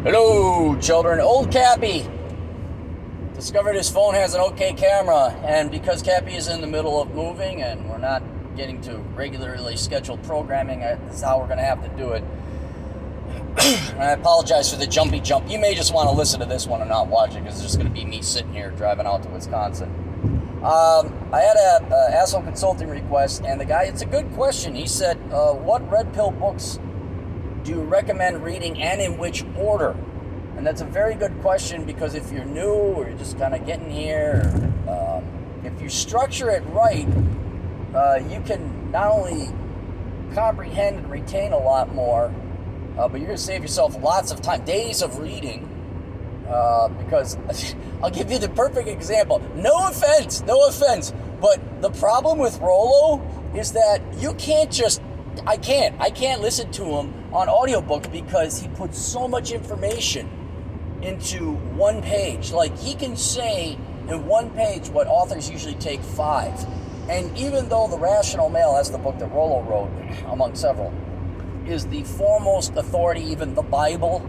Hello, children. Old Cappy discovered his phone has an okay camera, and because Cappy is in the middle of moving and we're not getting to regularly scheduled programming, this is how we're going to have to do it. And I apologize for the jumpy jump. You may just want to listen to this one and not watch it because it's just going to be me sitting here driving out to Wisconsin. I had a asshole consulting request, and the guy, it's a good question. He said, what red pill books do you recommend reading and in which order? And that's a very good question, because if you're new or you're just kind of getting here, if you structure it right, you can not only comprehend and retain a lot more, but you're going to save yourself lots of time, days of reading, because I'll give you the perfect example. No offense, but the problem with Rollo is that you can't just, I can't listen to him on audiobook because he puts so much information into one page. Like, he can say in one page what authors usually take 5. And even though The Rational Male, that's the book that Rollo wrote, among several, is the foremost authority, even the Bible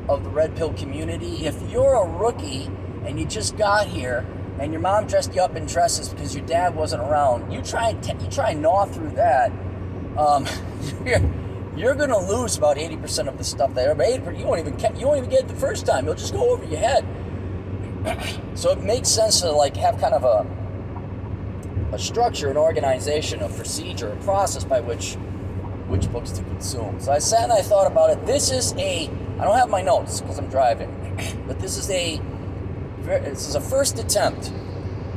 of the red pill community, if you're a rookie and you just got here and your mom dressed you up in dresses because your dad wasn't around, you try and gnaw through that, you're going to lose about 80% of the stuff there. But you won't even get it the first time. It'll just go over your head. So it makes sense to have kind of a structure, an organization, a procedure, a process by which books to consume. So I sat and I thought about it. I don't have my notes because I'm driving, but this is a first attempt.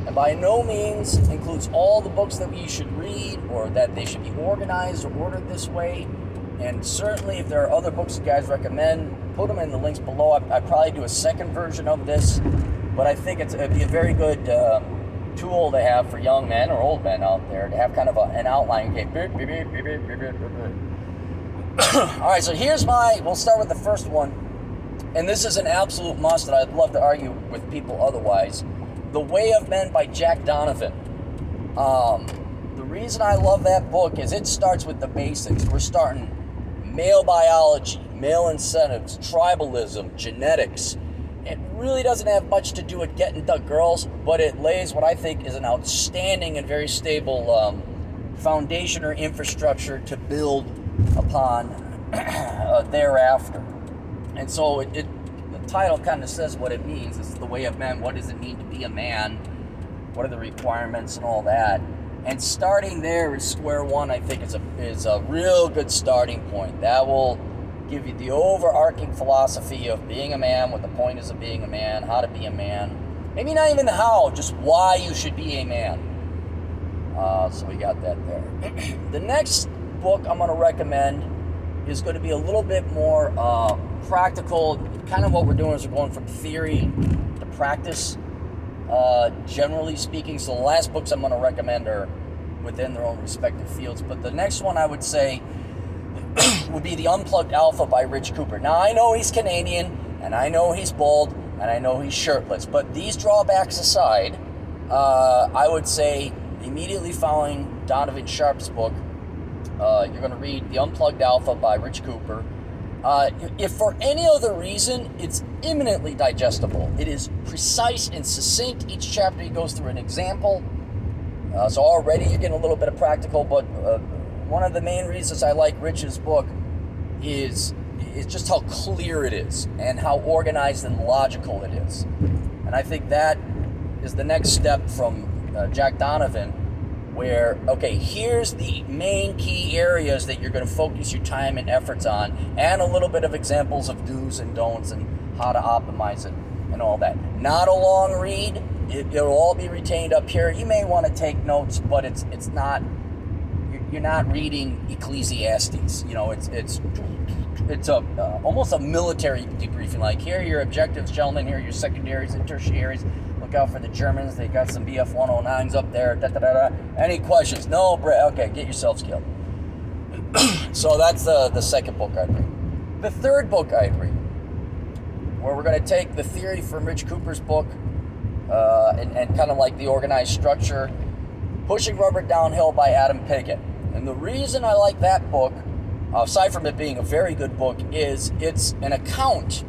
And by no means includes all the books that we should read or that they should be organized or ordered this way. And certainly if there are other books you guys recommend, put them in the links below. I'd probably do a second version of this, but I think it'd be a very good tool to have for young men or old men out there to have kind of an outline. Okay. All right, so we'll start with the first one. And this is an absolute must, and I'd love to argue with people otherwise. The Way of Men by Jack Donovan. The reason I love that book is it starts with the basics. We're starting male biology, male incentives, tribalism, genetics. It really doesn't have much to do with getting the girls, but it lays what I think is an outstanding and very stable foundation or infrastructure to build upon thereafter. And so the title kind of says what it means. This is The Way of Men. What does it mean to be a man? What are the requirements and all that? And starting there is square one. I think is a real good starting point. That will give you the overarching philosophy of being a man, what the point is of being a man, how to be a man. Maybe not even the how, just why you should be a man. So we got that there. The next book I'm going to recommend is going to be a little bit more practical. Kind of what we're doing is we're going from theory to practice, generally speaking. So the last books I'm going to recommend are within their own respective fields. But the next one I would say would be The Unplugged Alpha by Rich Cooper. Now, I know he's Canadian, and I know he's bald, and I know he's shirtless. But these drawbacks aside, I would say immediately following Donovan Sharp's book, you're going to read The Unplugged Alpha by Rich Cooper. If for any other reason, it's eminently digestible. It is precise and succinct. Each chapter he goes through an example. So already you're getting a little bit of practical, but one of the main reasons I like Rich's book is just how clear it is and how organized and logical it is. And I think that is the next step from Jack Donovan, where, okay, here's the main key areas that you're going to focus your time and efforts on, and a little bit of examples of do's and don'ts and how to optimize it and all that. Not a long read. It'll all be retained up here. You may want to take notes, but it's not, you're not reading Ecclesiastes. You know, it's almost a military debriefing. Like, here are your objectives, gentlemen. Here are your secondaries and tertiaries. Look out for the Germans. They got some BF 109s up there. Any questions? No, okay, get yourselves killed. So that's the second book I'd read. The third book I'd read, where we're going to take the theory from Rich Cooper's book and kind of like the organized structure, Pushing Rubber Downhill by Adam Piggott. And the reason I like that book, aside from it being a very good book, is it's an account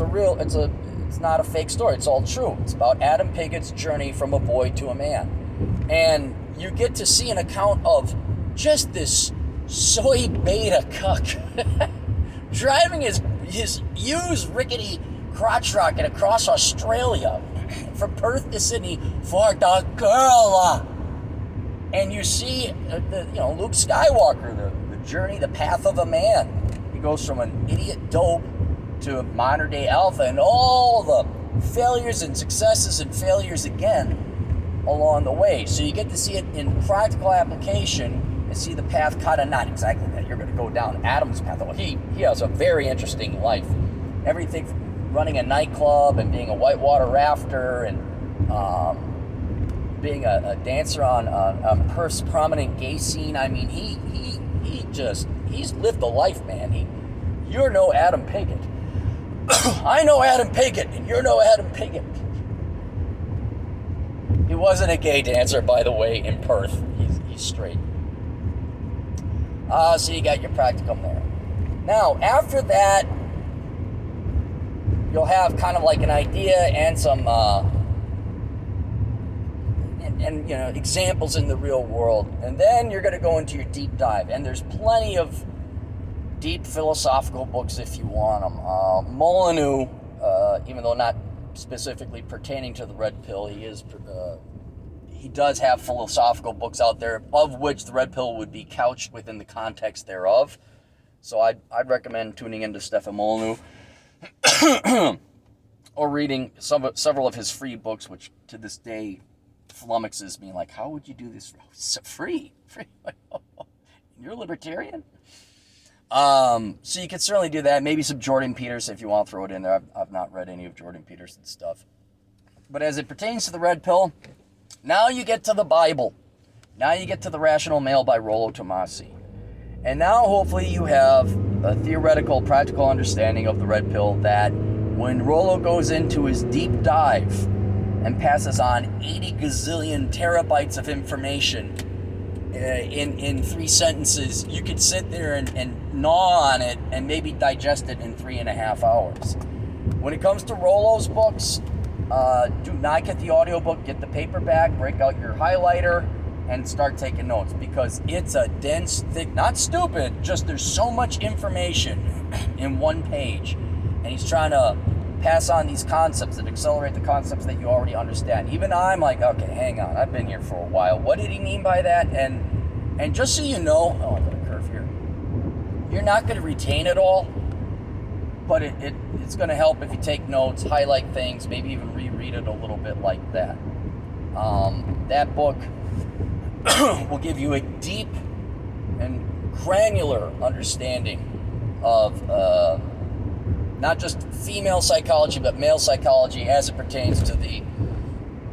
it's not a fake story. It's all true. It's about Adam Pigot's journey from a boy to a man. And you get to see an account of just this soy beta cuck driving his used rickety crotch rocket across Australia from Perth to Sydney for the girl. And you see, Luke Skywalker, the journey, the path of a man. He goes from an idiot dope to a modern day alpha, and all the failures and successes and failures again along the way. So you get to see it in practical application and see the path kind of not exactly that you're going to go down Adam's path. Well, he has a very interesting life. Everything from running a nightclub and being a whitewater rafter and being a dancer on Perth's prominent gay scene. I mean, he's lived a life, man. You're no Adam Pigot. I know Adam Pigot, and you're no Adam Pigot. He wasn't a gay dancer, by the way, in Perth. He's straight. So you got your practicum there. Now, after that, you'll have kind of like an idea and some examples in the real world, and then you're going to go into your deep dive. And there's plenty of deep philosophical books if you want them. Molyneux, even though not specifically pertaining to the red pill, he does have philosophical books out there, of which the red pill would be couched within the context thereof. So I'd recommend tuning into Stefan Molyneux or reading several of his free books, which to this day flummoxes me. Like, how would you do this free? You're a libertarian? So you could certainly do that. Maybe some Jordan Peterson if you want to throw it in there. I've not read any of Jordan Peterson's stuff. But as it pertains to the red pill, now you get to the Bible. Now you get to The Rational Male by Rollo Tomassi. And now hopefully you have a theoretical, practical understanding of the red pill that when Rollo goes into his deep dive and passes on 80 gazillion terabytes of information in 3 sentences, you could sit there and gnaw on it and maybe digest it in 3.5 hours. When it comes to Rollo's books, do not get the audiobook, get the paperback, break out your highlighter, and start taking notes, because it's a dense, thick, not stupid, just there's so much information in one page, and he's trying to pass on these concepts and accelerate the concepts that you already understand. Even I'm like, okay, hang on, I've been here for a while. What did he mean by that? And just so you know, I'm going to curve here. You're not going to retain it all, but it's going to help if you take notes, highlight things, maybe even reread it a little bit like that. That book will give you a deep and granular understanding of not just female psychology, but male psychology as it pertains to the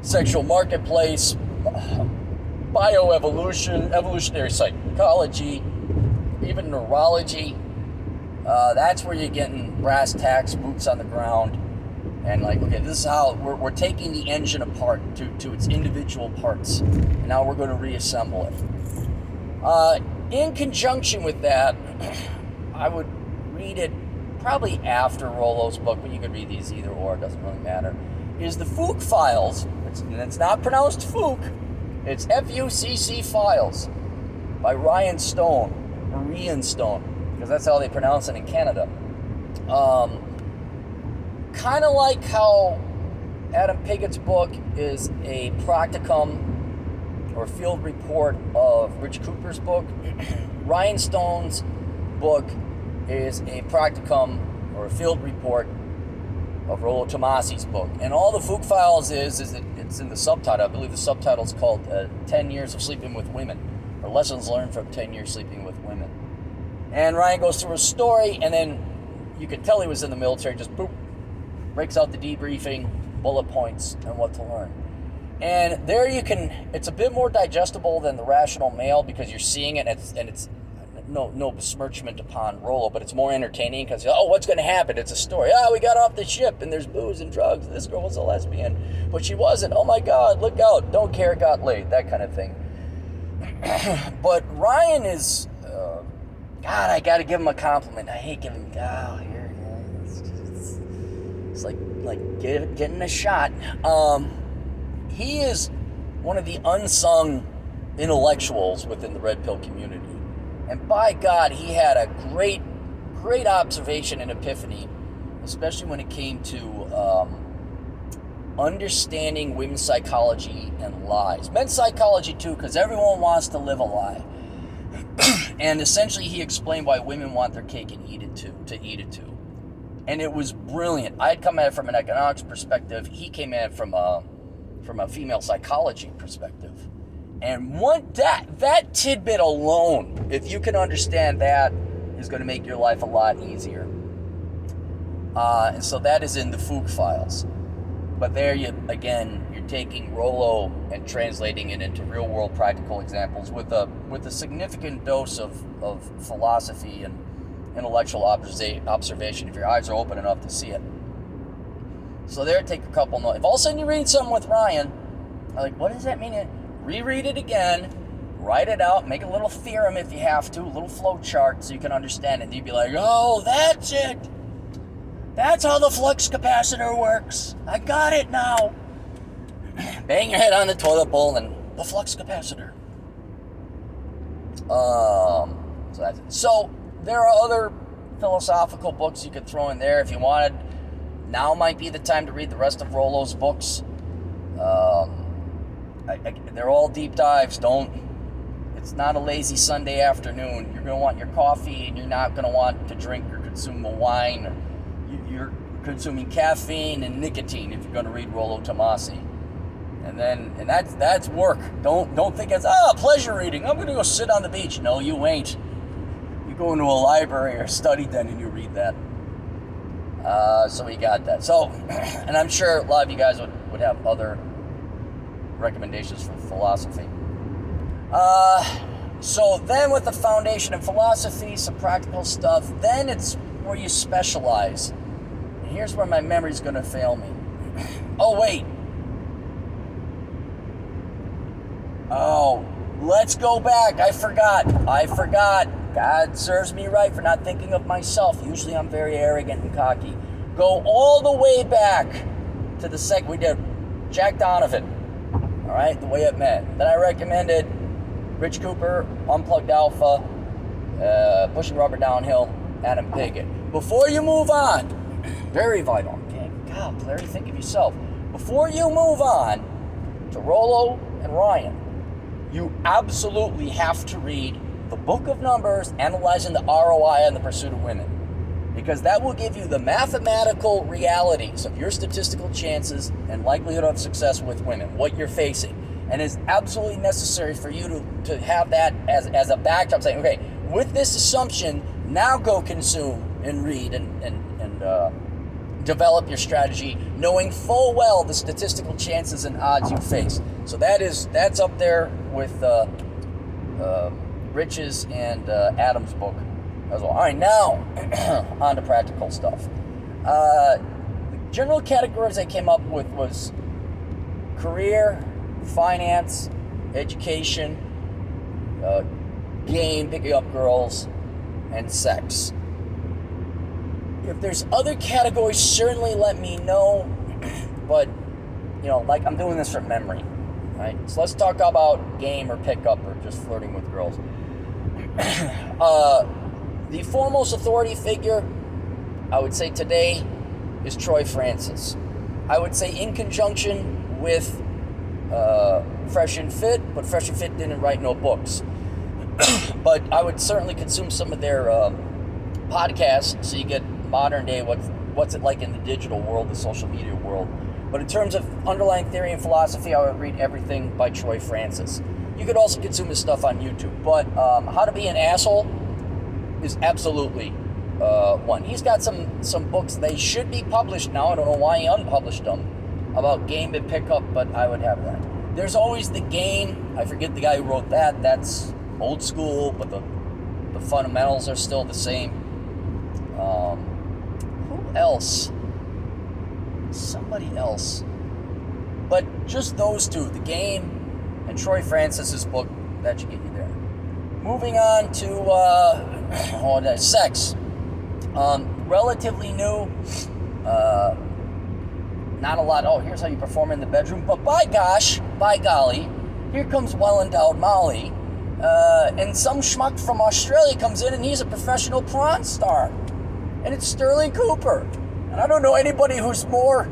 sexual marketplace, bioevolution, evolutionary psychology, even neurology. That's where you're getting brass tacks, boots on the ground, and like, okay, this is how we're taking the engine apart to its individual parts, and now we're going to reassemble it. In conjunction with that, I would read it probably after Rollo's book, but you could read these either or, it doesn't really matter, is the Fuchs Files. It's not pronounced Fuchs, it's Fucc Files by Ryan Stone, or Rian Stone, because that's how they pronounce it in Canada. Kind of like how Adam Pigot's book is a practicum or field report of Rich Cooper's book, Ryan Stone's book is a practicum or a field report of Rollo Tomassi's book. And all the Fuchs Files is it's in the subtitle. I believe the subtitle is called 10 Years of Sleeping with Women, or Lessons Learned from 10 Years Sleeping with Women. And Ryan goes through a story, and then you can tell he was in the military, just boop, breaks out the debriefing, bullet points, and what to learn. And there you can, it's a bit more digestible than The Rational Male, because you're seeing it, and it's no besmirchment upon Rollo, but it's more entertaining because, oh, what's going to happen? It's a story. We got off the ship and there's booze and drugs. This girl was a lesbian, but she wasn't. Oh my God, look out. Don't care, got laid. That kind of thing. But Ryan is, God, I got to give him a compliment. I hate giving, It's like getting a shot. He is one of the unsung intellectuals within the red pill community. And by God, he had a great observation and epiphany, especially when it came to understanding women's psychology and lies. Men's psychology too, because everyone wants to live a lie. And essentially he explained why women want their cake and eat it too. And it was brilliant. I had come at it from an economics perspective. He came at it from a female psychology perspective. And that tidbit alone, if you can understand that, is going to make your life a lot easier. And so that is in the Fook Files. But there you're taking Rollo and translating it into real world practical examples with a significant dose of philosophy and intellectual observation if your eyes are open enough to see it. So there, take a couple notes. If all of a sudden you read something with Ryan, I'm like, what does that mean? Reread it again, write it out, make a little theorem if you have to, a little flow chart so you can understand it. And you'd be like, oh, that's it. That's how the flux capacitor works. I got it now. Bang your head on the toilet bowl and the flux capacitor. So that's it. So there are other philosophical books you could throw in there if you wanted. Now might be the time to read the rest of Rollo's books. They're all deep dives. It's not a lazy Sunday afternoon. You're going to want your coffee, and you're not going to want to drink or consume a wine. You're consuming caffeine and nicotine if you're going to read Rollo Tomasi. And that's work. Don't think it's pleasure reading. I'm going to go sit on the beach. No, you ain't. You go into a library or study den and you read that. So we got that. So, and I'm sure a lot of you guys would have other recommendations for philosophy. So then with the foundation in philosophy, some practical stuff, then it's where you specialize. And here's where my memory's going to fail me. Oh, wait. Oh, let's go back. I forgot. God serves me right for not thinking of myself. Usually I'm very arrogant and cocky. Go all the way back to the segment we did. Jack Donovan. All right, The Way Up Men. Then I recommended Rich Cooper, Unplugged Alpha, Pushing Rubber Downhill, Adam Piggott. Before you move on, very vital. Okay, God, Larry, think of yourself. Before you move on to Rollo and Ryan, you absolutely have to read the Book of Numbers, analyzing the ROI on the pursuit of women. Because that will give you the mathematical realities of your statistical chances and likelihood of success with women, what you're facing. And it's absolutely necessary for you to have that as a backdrop, saying, okay, with this assumption, now go consume and read and develop your strategy, knowing full well the statistical chances and odds you face. So that's up there with Rich's and Adam's book as well. All right, now on to practical stuff. The general categories I came up with was career, finance, education, game, picking up girls, and sex. If there's other categories, certainly let me know. But, like I'm doing this from memory, right? So let's talk about game or pickup or just flirting with girls. The foremost authority figure, I would say today, is Troy Francis. I would say in conjunction with Fresh and Fit, but Fresh and Fit didn't write no books. But I would certainly consume some of their podcasts so you get modern day what's it like in the digital world, the social media world. But in terms of underlying theory and philosophy, I would read everything by Troy Francis. You could also consume his stuff on YouTube. But How to Be an Asshole is absolutely one. He's got some books. They should be published now. I don't know why he unpublished them, about game and pickup, but I would have that. There's always The Game. I forget the guy who wrote that. That's old school, but the fundamentals are still the same. Who else? Somebody else. But just those two, The Game and Troy Francis's book, that should get you there. Moving on to sex. Relatively new. not a lot, oh, here's how you perform in the bedroom, but by golly, here comes well-endowed Molly, and some schmuck from Australia comes in and he's a professional prawn star. And it's Sterling Cooper. And I don't know anybody who's more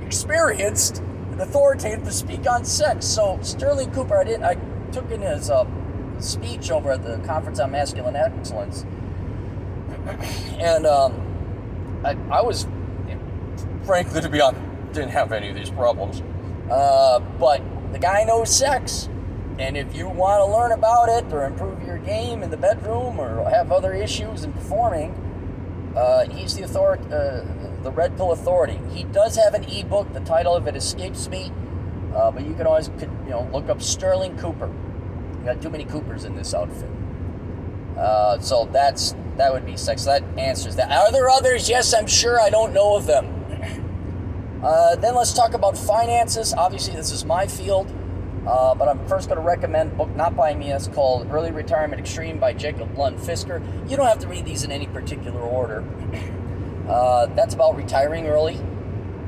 experienced and authoritative to speak on sex. So Sterling Cooper, I took in his speech over at the Conference on Masculine Excellence. And I was, frankly, to be honest, didn't have any of these problems. But the guy knows sex. And if you want to learn about it or improve your game in the bedroom or have other issues in performing, he's the Red Pill Authority. He does have an ebook. The title of it escapes me, but you can always look up Sterling Cooper. You got too many Coopers in this outfit. So that would be sex. That answers that. Are there others? Yes, I'm sure. I don't know of them. Then let's talk about finances. Obviously, this is my field. But I'm first going to recommend a book not by me. It's called Early Retirement Extreme by Jacob Lund Fisker. You don't have to read these in any particular order. That's about retiring early.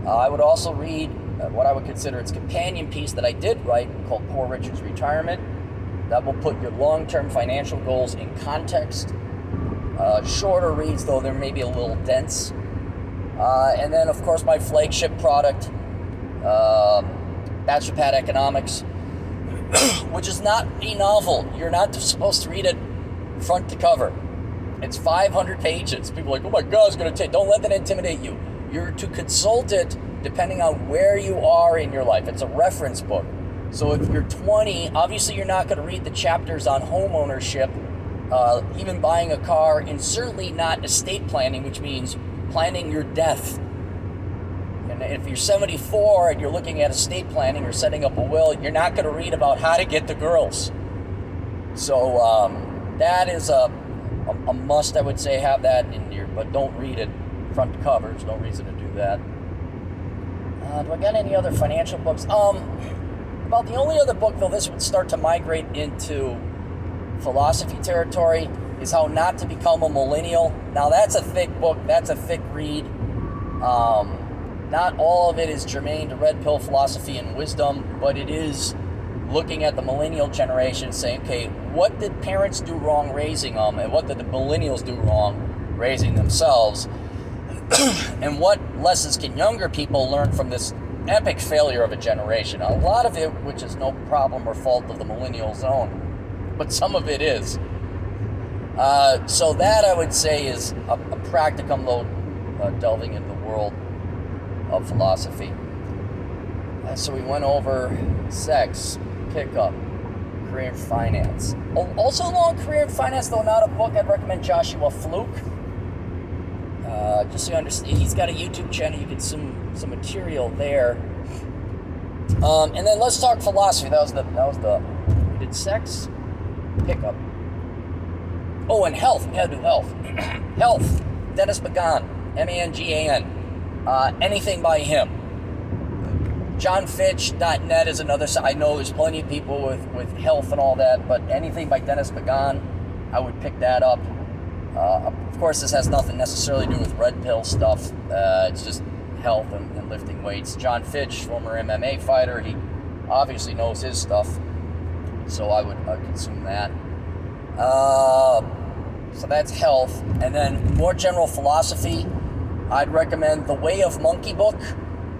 I would also read what I would consider its companion piece that I did write called Poor Richard's Retirement. That will put your long-term financial goals in context. Shorter reads, though they may be a little dense. And then, of course, my flagship product, Naturopath Economics, which is not a novel. You're not supposed to read it front to cover. It's 500 pages. People are like, oh my God, it's going to take. Don't let that intimidate you. You're to consult it depending on where you are in your life. It's a reference book. So if you're 20, obviously you're not going to read the chapters on home ownership, even buying a car, and certainly not estate planning, which means planning your death. And if you're 74 and you're looking at estate planning or setting up a will, you're not going to read about how to get the girls. So that is a must, I would say. Have that in your, but don't read it front to cover. There's no reason to do that. Do I got any other financial books? About the only other book, though this would start to migrate into philosophy territory, is How Not to Become a Millennial. Now that's a thick book. That's a thick read. Not all of it is germane to red pill philosophy and wisdom, but it is looking at the millennial generation saying, okay, what did parents do wrong raising them, and what did the millennials do wrong raising themselves, and what lessons can younger people learn from this epic failure of a generation? A lot of it, which is no problem or fault of the millennials' own, but some of it is. So that, I would say, is a practicum, though, delving into the world of philosophy. So we went over sex, pickup, career and finance. Also along career and finance, though not a book, I'd recommend Joshua Fluke. Just so you understand, he's got a YouTube channel. You can see some material there. And then let's talk philosophy. That was the we did sex, pickup. Oh, and health. We had to do health. Health. Dennis McGann, MANGAN. Anything by him. JohnFitch.net is another site. I know there's plenty of people with health and all that, but anything by Dennis McGann, I would pick that up. Of course, this has nothing necessarily to do with red pill stuff. It's just health and lifting weights. John Fitch, former MMA fighter, he obviously knows his stuff, so I would consume that. So that's health. And then more general philosophy, I'd recommend The Way of Monkey book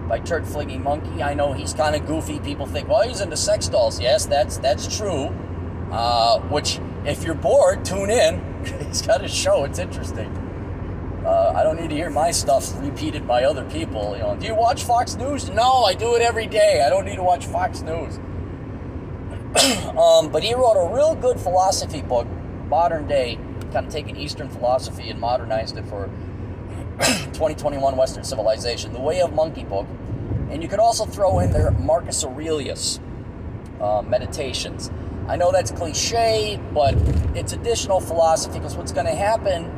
by Turd Fliggy Monkey. I know he's kind of goofy. People think, well, he's into sex dolls. Yes, that's true. Which, if you're bored, tune in. He's got a show. It's interesting. I don't need to hear my stuff repeated by other people. Do you watch Fox News? No, I do it every day. I don't need to watch Fox News. But he wrote a real good philosophy book, modern day, kind of taking Eastern philosophy and modernized it for 2021 Western civilization. The Way of Monkey book. And you could also throw in there Marcus Aurelius Meditations. I know that's cliche, but it's additional philosophy, because what's going to happen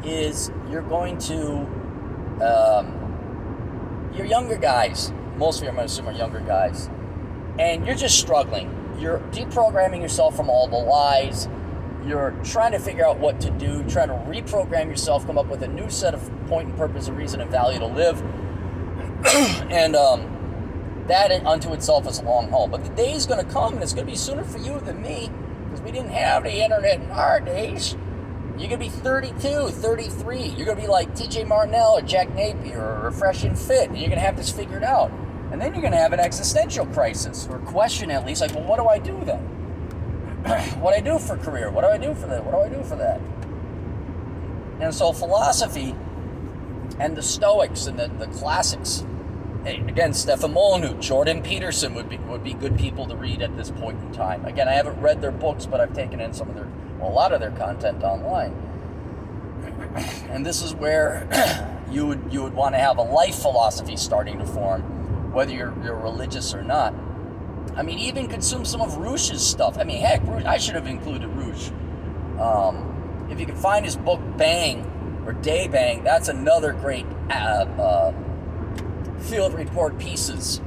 is you're going to, you're younger guys, most of you, I'm going to assume, are younger guys, and you're just struggling. You're deprogramming yourself from all the lies. You're trying to figure out what to do, trying to reprogram yourself, come up with a new set of point and purpose and reason and value to live. And that unto itself is a long haul. But the day is going to come, and it's going to be sooner for you than me, because we didn't have the internet in our days. You're going to be 32, 33. You're going to be like TJ Martinell or Jack Napier or Fresh and Fit, and you're going to have this figured out. And then you're going to have an existential crisis, or question at least, like, well, what do I do then? What do I do for career? What do I do for that? What do I do for that? And so philosophy and the Stoics and the classics, again, Stefan Molyneux, Jordan Peterson would be good people to read at this point in time. Again, I haven't read their books, but I've taken in a lot of their content online. And this is where you would want to have a life philosophy starting to form, whether you're religious or not. I mean, even consume some of Rush's stuff. I mean, heck, I should have included Rush. If you can find his book Bang or Day Bang, that's another great field report pieces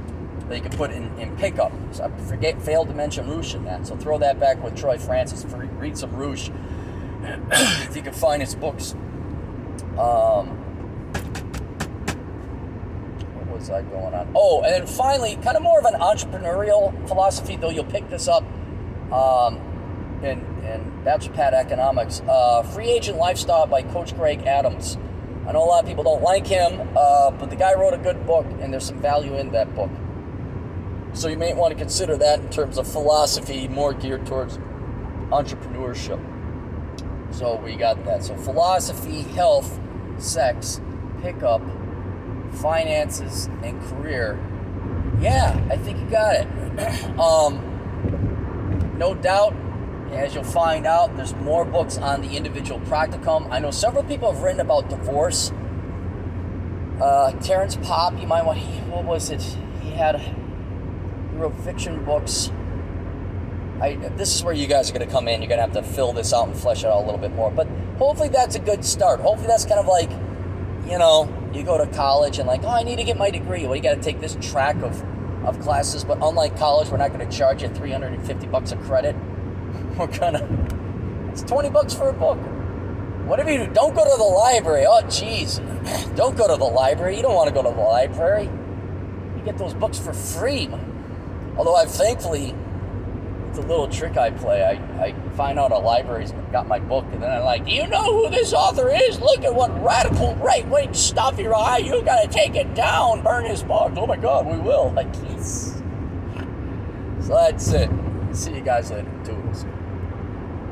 that you can put in pickup. So I failed to mention Rush in that. So throw that back with Troy Francis. Read some Rush if you can find his books. What was I going on? Oh, and then finally, kind of more of an entrepreneurial philosophy, though you'll pick this up in Bachelor Pad Economics. Free Agent Lifestyle by Coach Greg Adams. I know a lot of people don't like him, but the guy wrote a good book, and there's some value in that book. So you may want to consider that in terms of philosophy, more geared towards entrepreneurship. So we got that. So philosophy, health, sex, pickup, finances, and career. Yeah, I think you got it. No doubt, as you'll find out, there's more books on the individual practicum. I know several people have written about divorce. Terrence Popp, you might want, what was it? He wrote fiction books. This is where you guys are going to come in. You're going to have to fill this out and flesh it out a little bit more. But hopefully that's a good start. Hopefully that's kind of like, you go to college and like, oh, I need to get my degree. Well, you got to take this track of classes. But unlike college, we're not going to charge you $350 a credit. It's $20 for a book. Whatever you do, don't go to the library. Oh, geez. Don't go to the library. You don't want to go to the library. You get those books for free. Although I've thankfully, it's a little trick I play. I find out a library's got my book, and then I'm like, do you know who this author is? Look at what radical right-wing stuff he wrote. You got to take it down. Burn his book. Oh, my God, we will. Like, yes. So that's it. See you guys later. Toodles.